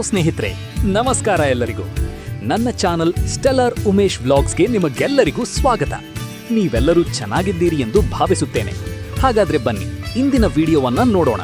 ಸ್ನೇಹಿತರೆ, ನಮಸ್ಕಾರ ಎಲ್ಲರಿಗೂ. ನನ್ನ ಚಾನಲ್ ಸ್ಟೆಲ್ಲರ್ ಉಮೇಶ್ ವ್ಲಾಗ್ಸ್ಗೆ ನಿಮಗೆಲ್ಲರಿಗೂ ಸ್ವಾಗತ. ನೀವೆಲ್ಲರೂ ಚೆನ್ನಾಗಿದ್ದೀರಿ ಎಂದು ಭಾವಿಸುತ್ತೇನೆ. ಹಾಗಾದ್ರೆ ಬನ್ನಿ ಇಂದಿನ ವಿಡಿಯೋವನ್ನ ನೋಡೋಣ.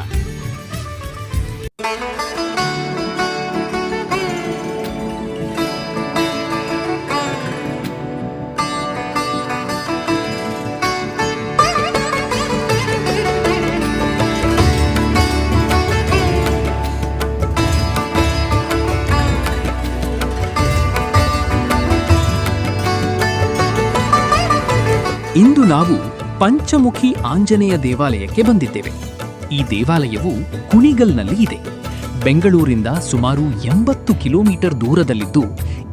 ಇಂದು ನಾವು ಪಂಚಮುಖಿ ಆಂಜನೇಯ ದೇವಾಲಯಕ್ಕೆ ಬಂದಿದ್ದೇವೆ. ಈ ದೇವಾಲಯವು ಕುಣಿಗಲ್ನಲ್ಲಿ ಇದೆ. ಬೆಂಗಳೂರಿಂದ ಸುಮಾರು 80 ಕಿಲೋಮೀಟರ್ ದೂರದಲ್ಲಿದ್ದು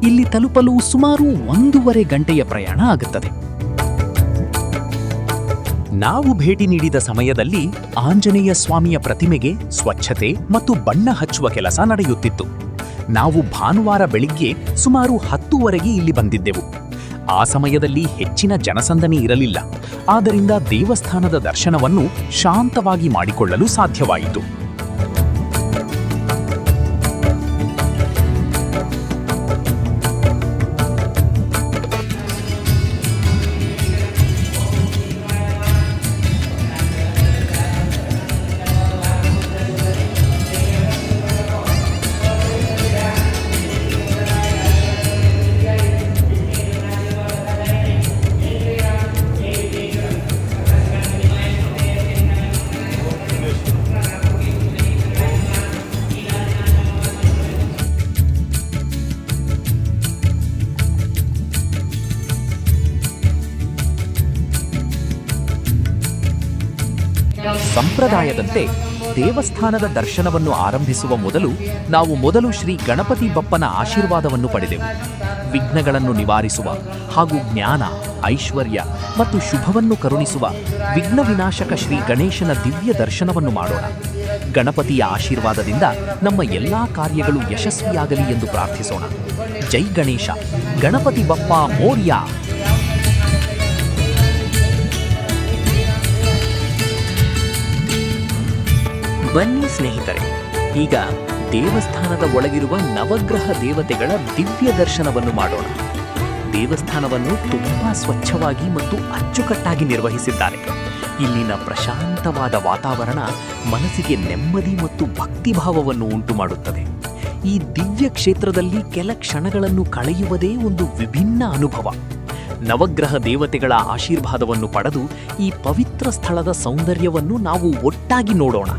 ಇಲ್ಲಿ ತಲುಪಲು ಸುಮಾರು 1.5 ಗಂಟೆಯ ಪ್ರಯಾಣ ಆಗುತ್ತದೆ. ನಾವು ಭೇಟಿ ನೀಡಿದ ಸಮಯದಲ್ಲಿ ಆಂಜನೇಯ ಸ್ವಾಮಿಯ ಪ್ರತಿಮೆಗೆ ಸ್ವಚ್ಛತೆ ಮತ್ತು ಬಣ್ಣ ಹಚ್ಚುವ ಕೆಲಸ ನಡೆಯುತ್ತಿತ್ತು. ನಾವು ಭಾನುವಾರ ಬೆಳಿಗ್ಗೆ ಸುಮಾರು 10:00 ಇಲ್ಲಿ ಬಂದಿದ್ದೆವು. ಆ ಸಮಯದಲ್ಲಿ ಹೆಚ್ಚಿನ ಜನಸಂದಣಿ ಇರಲಿಲ್ಲ. ಆದ್ದರಿಂದ ದೇವಸ್ಥಾನದ ದರ್ಶನವನ್ನು ಶಾಂತವಾಗಿ ಮಾಡಿಕೊಳ್ಳಲು ಸಾಧ್ಯವಾಯಿತು. ಸಂಪ್ರದಾಯದಂತೆ ದೇವಸ್ಥಾನದ ದರ್ಶನವನ್ನು ಆರಂಭಿಸುವ ಮೊದಲು ಶ್ರೀ ಗಣಪತಿ ಬಪ್ಪನ ಆಶೀರ್ವಾದವನ್ನು ಪಡೆದೆವು. ವಿಘ್ನಗಳನ್ನು ನಿವಾರಿಸುವ ಹಾಗೂ ಜ್ಞಾನ, ಐಶ್ವರ್ಯ ಮತ್ತು ಶುಭವನ್ನು ಕರುಣಿಸುವ ವಿಘ್ನ ವಿನಾಶಕ ಶ್ರೀ ಗಣೇಶನ ದಿವ್ಯ ದರ್ಶನವನ್ನು ಮಾಡೋಣ. ಗಣಪತಿಯ ಆಶೀರ್ವಾದದಿಂದ ನಮ್ಮ ಎಲ್ಲಾ ಕಾರ್ಯಗಳು ಯಶಸ್ವಿಯಾಗಲಿ ಎಂದು ಪ್ರಾರ್ಥಿಸೋಣ. ಜೈ ಗಣೇಶ, ಗಣಪತಿ ಬಪ್ಪ ಮೋರ್ಯ. ಬನ್ನಿ ಸ್ನೇಹಿತರೆ, ಈಗ ದೇವಸ್ಥಾನದ ಒಳಗಿರುವ ನವಗ್ರಹ ದೇವತೆಗಳ ದಿವ್ಯ ದರ್ಶನವನ್ನು ಮಾಡೋಣ. ದೇವಸ್ಥಾನವನ್ನು ತುಂಬಾ ಸ್ವಚ್ಛವಾಗಿ ಮತ್ತು ಅಚ್ಚುಕಟ್ಟಾಗಿ ನಿರ್ವಹಿಸಿದ್ದಾರೆ. ಇಲ್ಲಿನ ಪ್ರಶಾಂತವಾದ ವಾತಾವರಣ ಮನಸ್ಸಿಗೆ ನೆಮ್ಮದಿ ಮತ್ತು ಭಕ್ತಿಭಾವವನ್ನು ಉಂಟು ಮಾಡುತ್ತದೆ. ಈ ದಿವ್ಯ ಕ್ಷೇತ್ರದಲ್ಲಿ ಕೆಲ ಕ್ಷಣಗಳನ್ನು ಕಳೆಯುವುದೇ ಒಂದು ವಿಭಿನ್ನ ಅನುಭವ. ನವಗ್ರಹ ದೇವತೆಗಳ ಆಶೀರ್ವಾದವನ್ನು ಪಡೆದು ಈ ಪವಿತ್ರ ಸ್ಥಳದ ಸೌಂದರ್ಯವನ್ನು ನಾವು ಒಟ್ಟಾಗಿ ನೋಡೋಣ.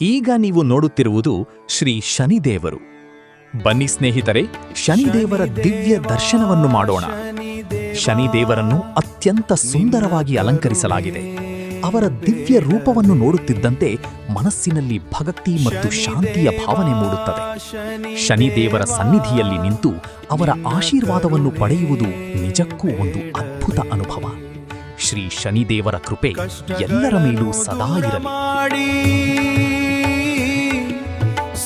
ಈಗ ನೀವು ನೋಡುತ್ತಿರುವುದು ಶ್ರೀ ಶನಿದೇವರು. ಬನ್ನಿ ಸ್ನೇಹಿತರೆ, ಶನಿದೇವರ ದಿವ್ಯ ದರ್ಶನವನ್ನು ಮಾಡೋಣ. ಶನಿದೇವರನ್ನು ಅತ್ಯಂತ ಸುಂದರವಾಗಿ ಅಲಂಕರಿಸಲಾಗಿದೆ. ಅವರ ದಿವ್ಯ ರೂಪವನ್ನು ನೋಡುತ್ತಿದ್ದಂತೆ ಮನಸ್ಸಿನಲ್ಲಿ ಭಕ್ತಿ ಮತ್ತು ಶಾಂತಿಯ ಭಾವನೆ ಮೂಡುತ್ತದೆ. ಶನಿದೇವರ ಸನ್ನಿಧಿಯಲ್ಲಿ ನಿಂತು ಅವರ ಆಶೀರ್ವಾದವನ್ನು ಪಡೆಯುವುದು ನಿಜಕ್ಕೂ ಒಂದು ಅದ್ಭುತ ಅನುಭವ. ಶ್ರೀ ಶನಿದೇವರ ಕೃಪೆ ಎಲ್ಲರ ಮೇಲೂ ಸದಾ ಇರಲಿ.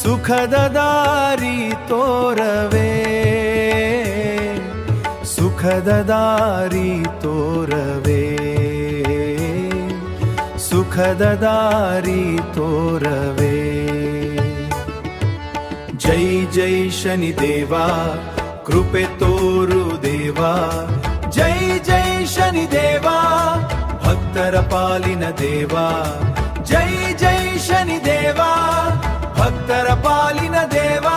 ಸುಖದ ದಾರಿ ತೋರವೇ, ಸುಖದ ದಾರಿ ತೋರವೇ, ಸುಖದ ದಾರಿ ತೋರವೇ. ಜೈ ಜೈ ಶನಿದೇವ, ಕೃಪೆ ತೋರು ದೇವ. ಜೈ ಜೈ ಶನಿದೇವ, ಭಕ್ತರ ಪಾಲಿನ ದೇವ. ಜೈ ಜೈ ಶನಿದೇವ, ಭಕ್ತರ ಪಾಲಿನ ದೇವ,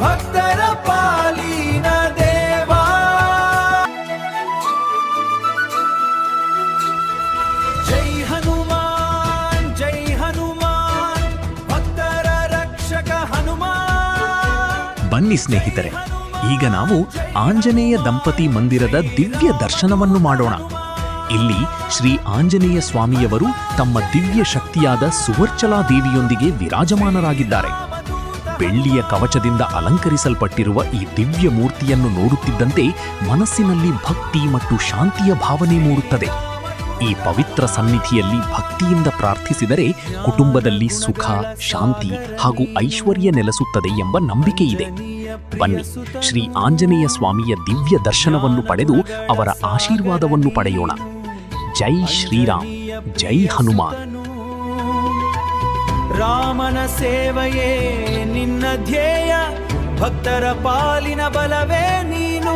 ಭಕ್ತರ ಪಾಲಿನ ದೇವ. ಜೈ ಹನುಮಾನ್, ಜೈ ಹನುಮಾನ್, ಭಕ್ತರ ರಕ್ಷಕ ಹನುಮಾನ್. ಬನ್ನಿ ಸ್ನೇಹಿತರೆ, ಈಗ ನಾವು ಆಂಜನೇಯ ದಂಪತಿ ಮಂದಿರದ ದಿವ್ಯ ದರ್ಶನವನ್ನು ಮಾಡೋಣ. ಇಲ್ಲಿ ಶ್ರೀ ಆಂಜನೇಯ ಸ್ವಾಮಿಯವರು ತಮ್ಮ ದಿವ್ಯ ಶಕ್ತಿಯಾದ ಸುವರ್ಚಲಾ ದೇವಿಯೊಂದಿಗೆ ವಿರಾಜಮಾನರಾಗಿದ್ದಾರೆ. ಬೆಳ್ಳಿಯ ಕವಚದಿಂದ ಅಲಂಕರಿಸಲ್ಪಟ್ಟಿರುವ ಈ ದಿವ್ಯ ಮೂರ್ತಿಯನ್ನು ನೋಡುತ್ತಿದ್ದಂತೆ ಮನಸ್ಸಿನಲ್ಲಿ ಭಕ್ತಿ ಮತ್ತು ಶಾಂತಿಯ ಭಾವನೆ ಮೂಡುತ್ತದೆ. ಈ ಪವಿತ್ರ ಸನ್ನಿಧಿಯಲ್ಲಿ ಭಕ್ತಿಯಿಂದ ಪ್ರಾರ್ಥಿಸಿದರೆ ಕುಟುಂಬದಲ್ಲಿ ಸುಖ, ಶಾಂತಿ ಹಾಗೂ ಐಶ್ವರ್ಯ ನೆಲೆಸುತ್ತದೆ ಎಂಬ ನಂಬಿಕೆ ಇದೆ. ಬನ್ನಿ, ಶ್ರೀ ಆಂಜನೇಯ ಸ್ವಾಮಿಯ ದಿವ್ಯ ದರ್ಶನವನ್ನು ಪಡೆದು ಅವರ ಆಶೀರ್ವಾದವನ್ನು ಪಡೆಯೋಣ. ಜೈ ಶ್ರೀರಾಮ್, ಜೈ ಹನುಮಾನ್. ರಾಮನ ಸೇವೆಯೇ ನಿನ್ನ ಧ್ಯೇಯ, ಭಕ್ತರ ಪಾಲಿನ ಬಲವೇ ನೀನು.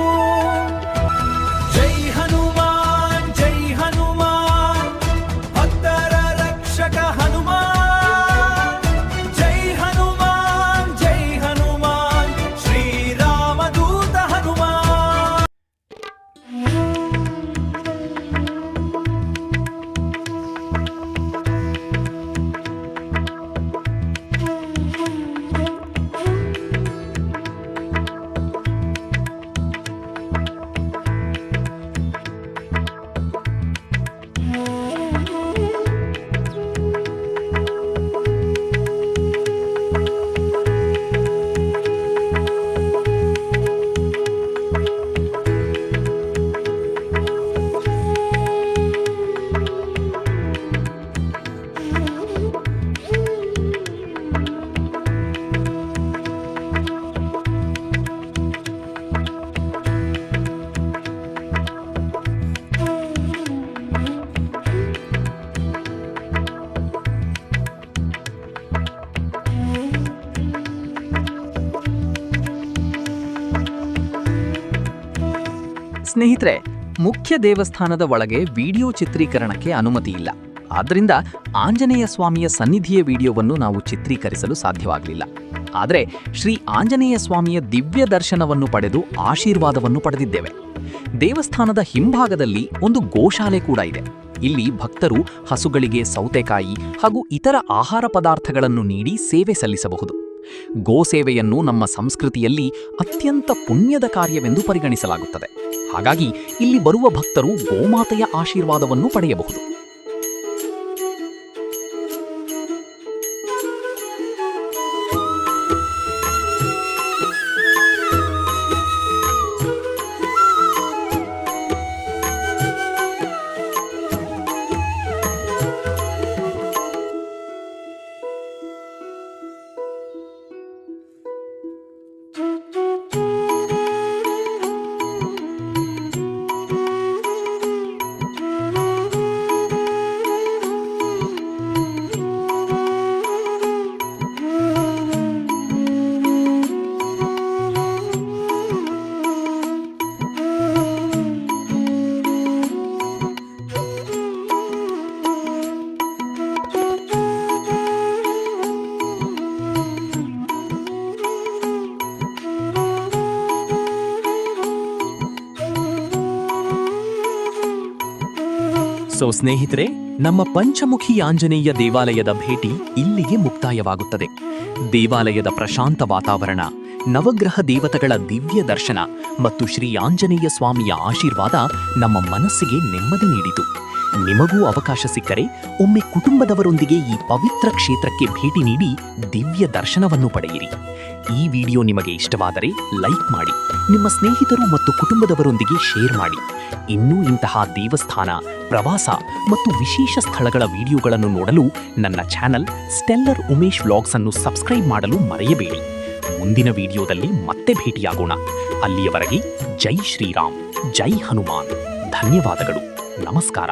ಜೈ ಹನುಮಾನ್, ಜೈ ಹನುಮಾನ್, ಭಕ್ತರ ರಕ್ಷಕ ಹನುಮಾನ್. ಜೈ ಹನುಮಾನ್, ಜೈ ಹನುಮಾನ್, ಶ್ರೀರಾಮದೂತ ಹನುಮಾನ್. ಸ್ನೇಹಿತರೆ, ಮುಖ್ಯ ದೇವಸ್ಥಾನದ ಒಳಗೆ ವಿಡಿಯೋ ಚಿತ್ರೀಕರಣಕ್ಕೆ ಅನುಮತಿ ಇಲ್ಲ. ಆದ್ದರಿಂದ ಆಂಜನೇಯ ಸ್ವಾಮಿಯ ಸನ್ನಿಧಿಯ ವಿಡಿಯೋವನ್ನು ನಾವು ಚಿತ್ರೀಕರಿಸಲು ಸಾಧ್ಯವಾಗಲಿಲ್ಲ. ಆದರೆ ಶ್ರೀ ಆಂಜನೇಯ ಸ್ವಾಮಿಯ ದಿವ್ಯ ದರ್ಶನವನ್ನು ಪಡೆದು ಆಶೀರ್ವಾದವನ್ನು ಪಡೆದಿದ್ದೇವೆ. ದೇವಸ್ಥಾನದ ಹಿಂಭಾಗದಲ್ಲಿ ಒಂದು ಗೋಶಾಲೆ ಕೂಡ ಇದೆ. ಇಲ್ಲಿ ಭಕ್ತರು ಹಸುಗಳಿಗೆ ಸೌತೆಕಾಯಿ ಹಾಗೂ ಇತರ ಆಹಾರ ಪದಾರ್ಥಗಳನ್ನು ನೀಡಿ ಸೇವೆ ಸಲ್ಲಿಸಬಹುದು. ಗೋಸೇವೆಯನ್ನು ನಮ್ಮ ಸಂಸ್ಕೃತಿಯಲ್ಲಿ ಅತ್ಯಂತ ಪುಣ್ಯದ ಕಾರ್ಯವೆಂದು ಪರಿಗಣಿಸಲಾಗುತ್ತದೆ. ಹಾಗಾಗಿ ಇಲ್ಲಿ ಬರುವ ಭಕ್ತರು ಗೋಮಾತೆಯ ಆಶೀರ್ವಾದವನ್ನು ಪಡೆಯಬಹುದು. ಸ್ನೇಹಿತರೆ, ನಮ್ಮ ಪಂಚಮುಖಿ ಆಂಜನೇಯ ದೇವಾಲಯದ ಭೇಟಿ ಇಲ್ಲಿಗೆ ಮುಕ್ತಾಯವಾಗುತ್ತದೆ. ದೇವಾಲಯದ ಪ್ರಶಾಂತ ವಾತಾವರಣ, ನವಗ್ರಹ ದೇವತೆಗಳ ದಿವ್ಯ ದರ್ಶನ ಮತ್ತು ಶ್ರೀ ಆಂಜನೇಯ ಸ್ವಾಮಿಯ ಆಶೀರ್ವಾದ ನಮ್ಮ ಮನಸ್ಸಿಗೆ ನೆಮ್ಮದಿ ನೀಡಿತು. ನಿಮಗೂ ಅವಕಾಶ ಸಿಕ್ಕರೆ ಒಮ್ಮೆ ಕುಟುಂಬದವರೊಂದಿಗೆ ಈ ಪವಿತ್ರ ಕ್ಷೇತ್ರಕ್ಕೆ ಭೇಟಿ ನೀಡಿ ದಿವ್ಯ ದರ್ಶನವನ್ನು ಪಡೆಯಿರಿ. ಈ ವಿಡಿಯೋ ನಿಮಗೆ ಇಷ್ಟವಾದರೆ ಲೈಕ್ ಮಾಡಿ, ನಿಮ್ಮ ಸ್ನೇಹಿತರು ಮತ್ತು ಕುಟುಂಬದವರೊಂದಿಗೆ ಶೇರ್ ಮಾಡಿ. ಇನ್ನೂ ಇಂತಹ ದೇವಸ್ಥಾನ, ಪ್ರವಾಸ ಮತ್ತು ವಿಶೇಷ ಸ್ಥಳಗಳ ವಿಡಿಯೋಗಳನ್ನು ನೋಡಲು ನನ್ನ ಚಾನಲ್ ಸ್ಟೆಲ್ಲರ್ ಉಮೇಶ್ ವ್ಲಾಗ್ಸ್ ಅನ್ನು ಸಬ್ಸ್ಕ್ರೈಬ್ ಮಾಡಲು ಮರೆಯಬೇಡಿ. ಮುಂದಿನ ವಿಡಿಯೋದಲ್ಲಿ ಮತ್ತೆ ಭೇಟಿಯಾಗೋಣ. ಅಲ್ಲಿಯವರೆಗೆ ಜೈ ಶ್ರೀರಾಮ್, ಜೈ ಹನುಮಾನ್. ಧನ್ಯವಾದಗಳು. ನಮಸ್ಕಾರ.